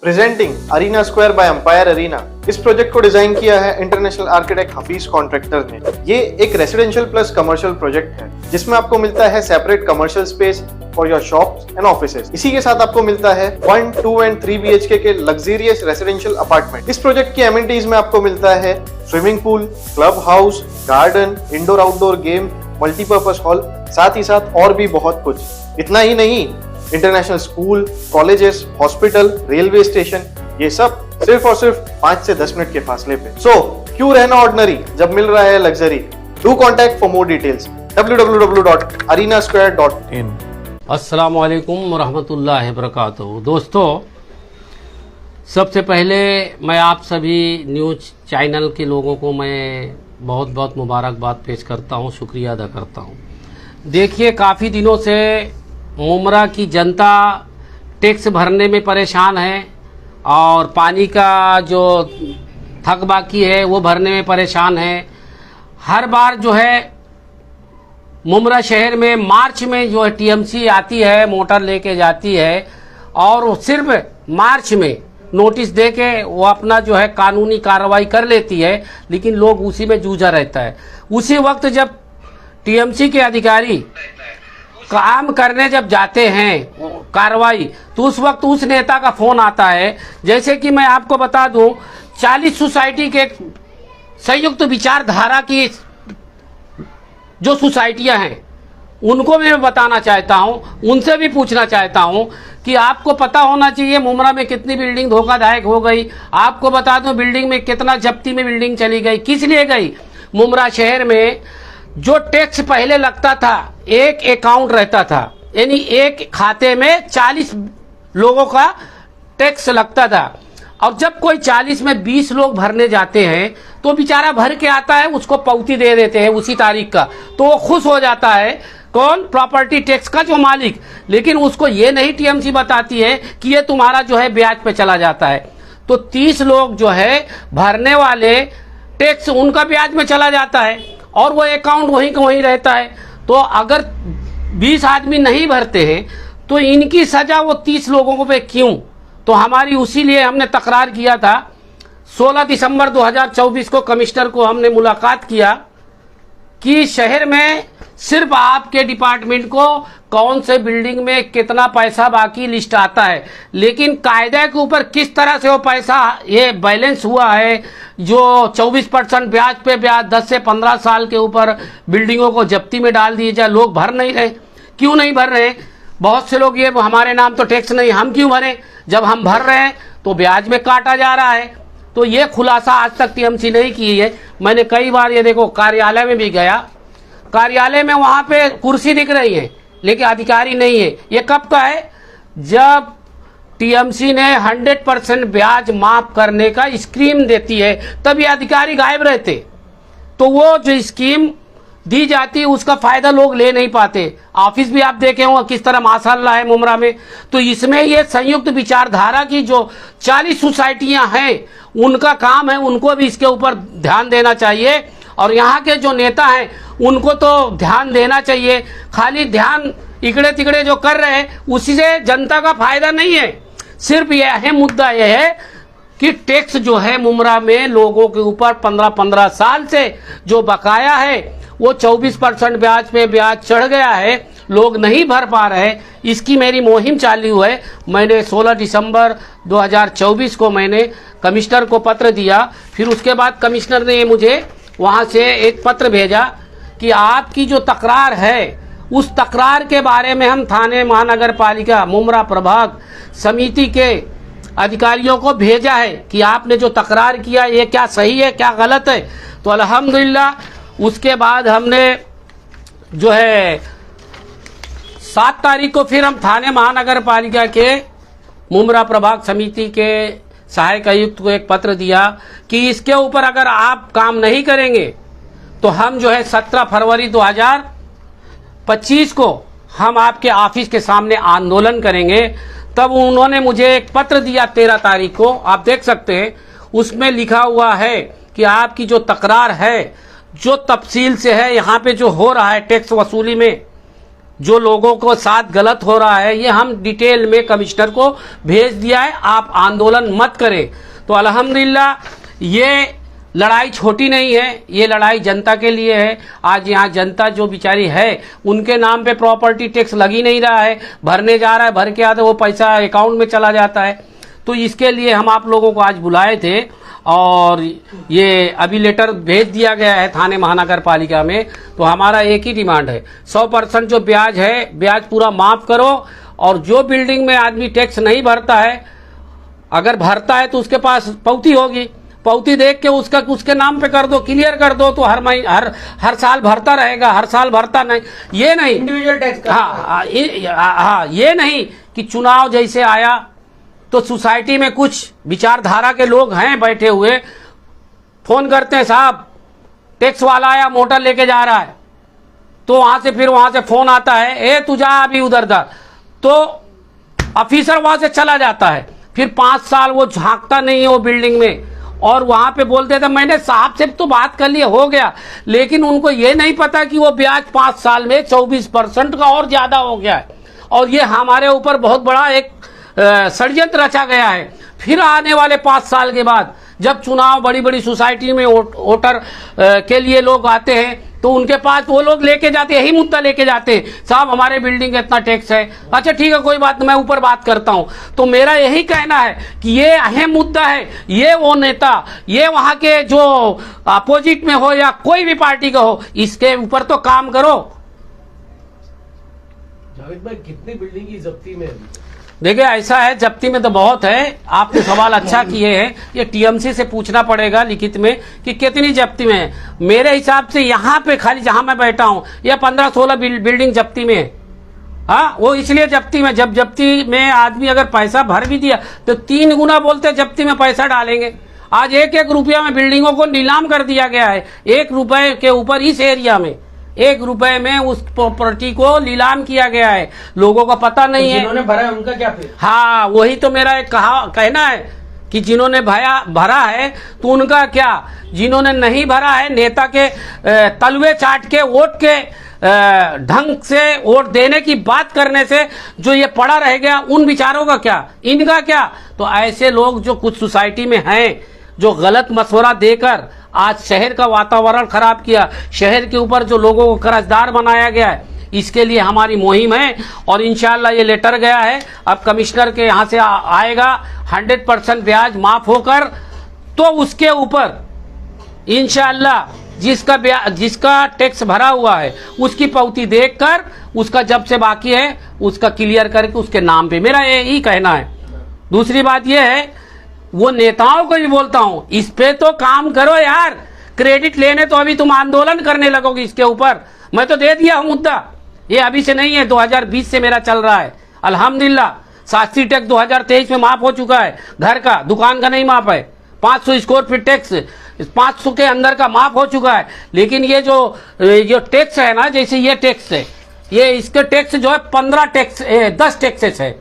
Presenting arena square by empire arena. इस project को design किया है इंटरनेशनल आर्किटेक्ट हफीज कॉन्ट्रैक्टर ने। ये एक रेसिडेंशियल प्लस कमर्शियल प्रोजेक्ट है जिसमें आपको मिलता है separate commercial space for your shops and offices. इसी के साथ आपको मिलता है 1, 2 एंड 3 BHK के लग्जरियस रेसिडेंशियल अपार्टमेंट। इस प्रोजेक्ट की एमिनिटीज में आपको मिलता है swimming pool, club house, garden, indoor outdoor game, multipurpose hall, साथ ही साथ और भी बहुत कुछ। इतना ही नहीं, international school, colleges, hospital, railway station, ये सब सिर्फ और सिर्फ 5 से 10 मिनट के फासले पे। सो क्यों रहना ऑर्डिनरी जब मिल रहा है luxury. Do contact for more details www.arenasquare.in। अस्सलामु अलैकुम रहमतुल्लाहि वबरकातुहू। दोस्तों, सबसे पहले मैं आप सभी न्यूज चैनल के लोगों को मैं बहुत बहुत मुबारकबाद पेश करता हूं, शुक्रिया अदा करता हूं। देखिए, काफ़ी दिनों से मुमरा की जनता टैक्स भरने में परेशान है और पानी का जो थक बाकी है वो भरने में परेशान है। हर बार जो है मुमरा शहर में मार्च में जो है TMC आती है, मोटर लेके जाती है और सिर्फ मार्च में नोटिस दे के वो अपना जो है कानूनी कार्रवाई कर लेती है, लेकिन लोग उसी में जूझा रहता है। उसी वक्त जब TMC के अधिकारी काम करने जब जाते हैं कार्रवाई, तो उस वक्त उस नेता का फोन आता है। जैसे कि मैं आपको बता दूं, 40 सोसाइटी के संयुक्त विचारधारा की जो सोसाइटियां हैं उनको मैं बताना चाहता हूं, उनसे भी पूछना चाहता हूं कि आपको पता होना चाहिए मुमरा में कितनी बिल्डिंग धोखादायक हो गई। आपको बता दूं बिल्डिंग में कितना जब्ती में बिल्डिंग चली गई, किस लिए गई। मुमरा शहर में जो टैक्स पहले लगता था, एक अकाउंट रहता था, यानी एक खाते में 40 लोगों का टैक्स लगता था। और जब कोई 40 में 20 लोग भरने जाते हैं तो बेचारा भर के आता है, उसको पावती दे देते हैं उसी तारीख का, तो वो खुश हो जाता है। कौन? प्रॉपर्टी टैक्स का जो मालिक। लेकिन उसको ये नहीं TMC बताती है कि ये तुम्हारा जो है ब्याज पे चला जाता है। तो 30 लोग जो है भरने वाले टैक्स उनका ब्याज में चला जाता है और वो अकाउंट वहीं का वहीं रहता है। तो अगर 20 आदमी नहीं भरते हैं तो इनकी सजा वो 30 लोगों पे क्यों? तो हमारी उसी लिए हमने तकरार किया था। 16 दिसंबर 2024 को कमिश्नर को हमने मुलाकात किया कि शहर में सिर्फ आपके डिपार्टमेंट को कौन से बिल्डिंग में कितना पैसा बाकी लिस्ट आता है, लेकिन कायदे के ऊपर किस तरह से वो पैसा ये बैलेंस हुआ है। जो 24% ब्याज पे ब्याज 10 से 15 साल के ऊपर बिल्डिंगों को जब्ती में डाल दिए जाए, लोग भर नहीं रहे। क्यों नहीं भर रहे? बहुत से लोग ये हमारे नाम तो टैक्स नहीं, हम क्यों भरें? जब हम भर रहे हैं तो ब्याज में काटा जा रहा है। तो ये खुलासा आज तक TMC नहीं की है। मैंने कई बार ये देखो कार्यालय में भी गया, कार्यालय में वहां पे कुर्सी दिख रही है लेकिन अधिकारी नहीं है। ये कब का है? जब TMC ने 100% ब्याज माफ करने का स्कीम देती है तब ये अधिकारी गायब रहते। तो वो जो स्कीम दी जाती है उसका फायदा लोग ले नहीं पाते। ऑफिस भी आप देखे होंगे किस तरह माशाल्लाह है मुमरा में। तो इसमें ये संयुक्त विचारधारा की जो 40 सोसाइटियां हैं उनका काम है, उनको भी इसके ऊपर ध्यान देना चाहिए। और यहाँ के जो नेता हैं उनको तो ध्यान देना चाहिए। खाली ध्यान इकड़े तिकड़े जो कर रहे हैं उसी से जनता का फायदा नहीं है। सिर्फ यह अहम मुद्दा यह है कि टैक्स जो है मुमरा में लोगों के ऊपर 15-15 साल से जो बकाया है वो 24% ब्याज पे ब्याज चढ़ गया है, लोग नहीं भर पा रहे। इसकी मेरी मुहिम चालू है। मैंने 16 दिसंबर 2024 को मैंने कमिश्नर को पत्र दिया। फिर उसके बाद कमिश्नर ने मुझे वहां से एक पत्र भेजा कि आपकी जो तकरार है उस तकरार के बारे में हम थाने महानगर पालिका मुमरा प्रभाग समिति के अधिकारियों को भेजा है कि आपने जो तकरार किया ये क्या सही है क्या गलत है। तो अल्हम्दुलिल्लाह उसके बाद हमने जो है 7 तारीख को फिर हम थाने महानगर पालिका के मुमरा प्रभाग समिति के सहायक आयुक्त को एक पत्र दिया कि इसके ऊपर अगर आप काम नहीं करेंगे तो हम जो है 17 फरवरी 2025 को हम आपके ऑफिस के सामने आंदोलन करेंगे। तब उन्होंने मुझे एक पत्र दिया 13 तारीख को, आप देख सकते हैं। उसमें लिखा हुआ है कि आपकी जो तकरार है, जो तफसील से है, यहाँ पे जो हो रहा है टैक्स वसूली में, जो लोगों को साथ गलत हो रहा है, ये हम डिटेल में कमिश्नर को भेज दिया है। आप आंदोलन मत करें। तो अल्हम्दुलिल्लाह ये लड़ाई छोटी नहीं है, ये लड़ाई जनता के लिए है। आज यहाँ जनता जो बेचारी है, उनके नाम पे प्रॉपर्टी टैक्स लग ही नहीं रहा है, भरने जा रहा है, भर के आते वो पैसा अकाउंट में चला जाता है। तो इसके लिए हम आप लोगों को आज बुलाए थे और ये अभी लेटर भेज दिया गया है थाने महानगर पालिका में। तो हमारा एक ही डिमांड है, 100% जो ब्याज है, ब्याज पूरा माफ करो। और जो बिल्डिंग में आदमी टैक्स नहीं भरता है, अगर भरता है तो उसके पास पावती होगी, पावती देख के उसके नाम पे कर दो, क्लियर कर दो, तो हर साल भरता रहेगा। हर साल भरता नहीं, ये नहीं इंडिविजुअल टैक्स का। हाँ, ये नहीं कि चुनाव जैसे आया तो सोसाइटी में कुछ विचारधारा के लोग हैं बैठे हुए, फोन करते हैं, साहब टैक्स वाला आया, मोटर लेके जा रहा है, तो फिर वहां से फोन आता है, ए तू जा अभी उधर जा, तो ऑफिसर वहां से चला जाता है। फिर 5 साल वो झांकता नहीं है वो बिल्डिंग में, और वहां पे बोलते थे मैंने साहब से तो बात कर लिया, हो गया। लेकिन उनको ये नहीं पता कि वो ब्याज 5 साल में 24% का और ज्यादा हो गया है। और ये हमारे ऊपर बहुत बड़ा एक षड्यंत्र रचा गया है। फिर आने वाले 5 साल के बाद जब चुनाव बड़ी बड़ी सोसाइटी में वोटर के लिए लोग आते हैं, तो उनके पास वो लोग लेके जाते हैं, यही मुद्दा लेके जाते हैं, साहब हमारे बिल्डिंग का इतना टैक्स है। अच्छा ठीक है, कोई बात, मैं ऊपर बात करता हूं। तो मेरा यही कहना है कि ये अहम मुद्दा है। ये वो नेता, ये वहां के जो अपोजिट में हो या कोई भी पार्टी का हो, इसके ऊपर तो काम करो। जावेद भाई, कितनी बिल्डिंग की जब्ती में? देखिए ऐसा है, जब्ती में तो बहुत है। आपने सवाल अच्छा किए हैं, ये टीएमसी से पूछना पड़ेगा लिखित में कि कितनी जब्ती में है। मेरे हिसाब से यहाँ पे खाली जहां मैं बैठा हूं, यह 15-16 बिल्डिंग जब्ती में है। हाँ, वो इसलिए जब्ती में, जब जब्ती में आदमी अगर पैसा भर भी दिया तो 3 गुना बोलते जब्ती में पैसा डालेंगे। आज 1-1 रुपया में बिल्डिंगों को नीलाम कर दिया गया है। 1 रुपए के ऊपर इस एरिया में 1 रुपए में उस प्रॉपर्टी को नीलाम किया गया है। लोगों को पता नहीं है, जिन्होंने भरा है उनका क्या फिर? हाँ, वही तो मेरा एक कहना है कि जिन्होंने भरा है तो उनका क्या, जिन्होंने नहीं भरा है, नेता के तलवे चाट के वोट के ढंग से वोट देने की बात करने से जो ये पड़ा रह गया, उन विचारों का क्या, इनका क्या। तो ऐसे लोग जो कुछ सोसाइटी में हैं, जो गलत मशवरा देकर आज शहर का वातावरण खराब किया, शहर के ऊपर जो लोगों को कर्जदार बनाया गया है, इसके लिए हमारी मुहिम है। और इंशाल्लाह ये लेटर गया है, अब कमिश्नर के यहाँ से आएगा 100% ब्याज माफ होकर, तो उसके ऊपर इंशाल्लाह जिसका टैक्स भरा हुआ है उसकी पावती देखकर, उसका जब से बाकी है उसका क्लियर करके उसके नाम पे, मेरा यही कहना है। दूसरी बात यह है, वो नेताओं को भी बोलता हूं, इस पे तो काम करो यार। क्रेडिट लेने तो अभी तुम आंदोलन करने लगोगे इसके ऊपर। मैं तो दे दिया हूं मुद्दा, ये अभी से नहीं है, 2020 से मेरा चल रहा है अल्हम्दुलिल्लाह। शास्त्री टैक्स 2023 में माफ हो चुका है, घर का, दुकान का नहीं माफ है। 500 स्क्वायर फीट टैक्स 500 के अंदर का माफ हो चुका है। लेकिन ये जो टैक्स है ना, जैसे ये टैक्स है, ये इसके टैक्स जो है 10 टैक्सेस है।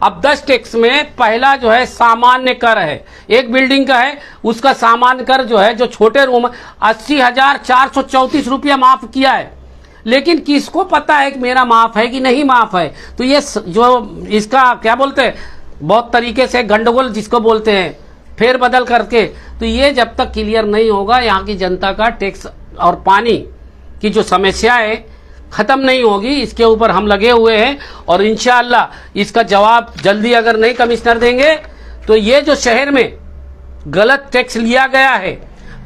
अब 10 टैक्स में पहला जो है सामान्य कर है, एक बिल्डिंग का है, उसका सामान्य कर जो है, जो छोटे रूम 80,434 रुपया माफ किया है। लेकिन किसको पता है कि मेरा माफ है कि नहीं माफ है। तो ये जो इसका क्या बोलते हैं, बहुत तरीके से गंडगोल जिसको बोलते हैं, फेर बदल करके, तो ये जब तक क्लियर नहीं होगा, यहाँ की जनता का टैक्स और पानी की जो समस्या है खत्म नहीं होगी। इसके ऊपर हम लगे हुए हैं और इंशाअल्लाह इसका जवाब जल्दी अगर नहीं कमिश्नर देंगे, तो ये जो शहर में गलत टैक्स लिया गया है,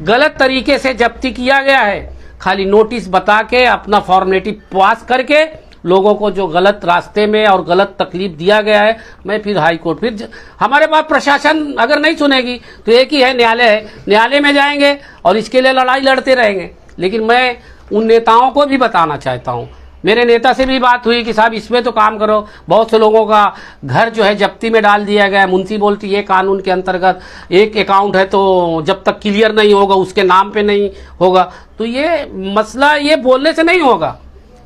गलत तरीके से जब्ती किया गया है, खाली नोटिस बता के अपना फॉर्मेलिटी पास करके लोगों को जो गलत रास्ते में और गलत तकलीफ दिया गया है, मैं फिर हाई कोर्ट, फिर हमारे पास प्रशासन अगर नहीं सुनेगी तो एक ही है, न्यायालय है, न्यायालय में जाएंगे और इसके लिए लड़ाई लड़ते रहेंगे। लेकिन मैं उन नेताओं को भी बताना चाहता हूं, मेरे नेता से भी बात हुई कि साहब इसमें तो काम करो। बहुत से लोगों का घर जो है जब्ती में डाल दिया गया है। मुंशी बोलती ये कानून के अंतर्गत एक अकाउंट है, तो जब तक क्लियर नहीं होगा उसके नाम पे नहीं होगा। तो ये मसला ये बोलने से नहीं होगा,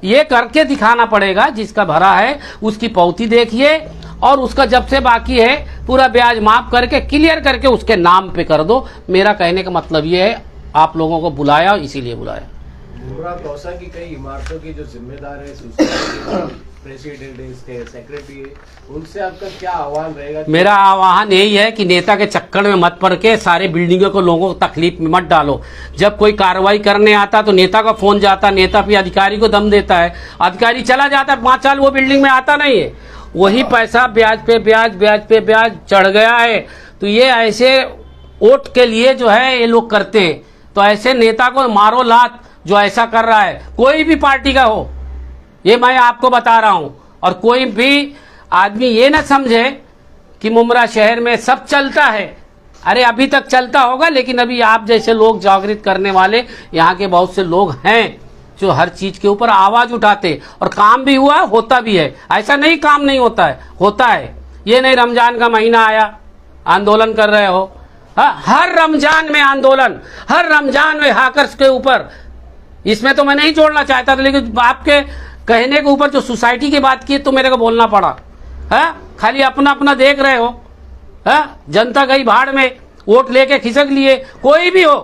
ये करके दिखाना पड़ेगा। जिसका भरा है उसकी पावती देखिए और उसका जब से बाकी है पूरा ब्याज माफ करके क्लियर करके उसके नाम पे कर दो। मेरा कहने का मतलब ये है, आप लोगों को बुलाया इसीलिए बुलाया। मुमरा कौसा की कई इमारतों की जो जिम्मेदार है सोसाइटी प्रेसिडेंट है, इसके सेक्रेटरी है, उनसे आपका क्या आह्वान रहेगा? मेरा आह्वान यही है कि नेता के चक्कर में मत पड़ के सारे बिल्डिंगों को लोगों को तकलीफ में मत डालो। जब कोई कार्रवाई करने आता तो नेता का फोन जाता, नेता फिर अधिकारी को दम देता है, अधिकारी चला जाता है, 5 साल वो बिल्डिंग में आता नहीं है, वही पैसा ब्याज पे ब्याज ब्याज पे ब्याज चढ़ गया है। तो ये ऐसे वोट के लिए जो है ये लोग करते हैं। तो ऐसे नेता को मारो लात जो ऐसा कर रहा है, कोई भी पार्टी का हो, ये मैं आपको बता रहा हूं। और कोई भी आदमी ये ना समझे कि मुमरा शहर में सब चलता है। अरे अभी तक चलता होगा, लेकिन अभी आप जैसे लोग जागृत करने वाले यहाँ के बहुत से लोग हैं जो हर चीज के ऊपर आवाज उठाते, और काम भी हुआ, होता भी है। ऐसा नहीं काम नहीं होता है, होता है। ये नहीं रमजान का महीना आया आंदोलन कर रहे हो, हर रमजान में आंदोलन, हर रमजान में हाकर्स के ऊपर। इसमें तो मैं नहीं जोड़ना चाहता था, लेकिन आपके कहने के ऊपर जो सोसाइटी की बात की तो मेरे को बोलना पड़ा है। खाली अपना अपना देख रहे हो, है जनता गई भाड़ में, वोट लेके खिसक लिए। कोई भी हो,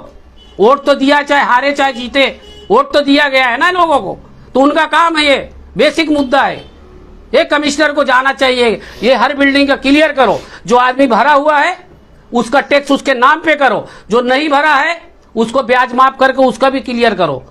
वोट तो दिया, चाहे हारे चाहे जीते, वोट तो दिया गया है ना लोगों को, तो उनका काम है। ये बेसिक मुद्दा है, ये कमिश्नर को जाना चाहिए। ये हर बिल्डिंग का क्लियर करो, जो आदमी भरा हुआ है उसका टैक्स उसके नाम पे करो, जो नहीं भरा है उसको ब्याज माफ करके उसका भी क्लियर करो।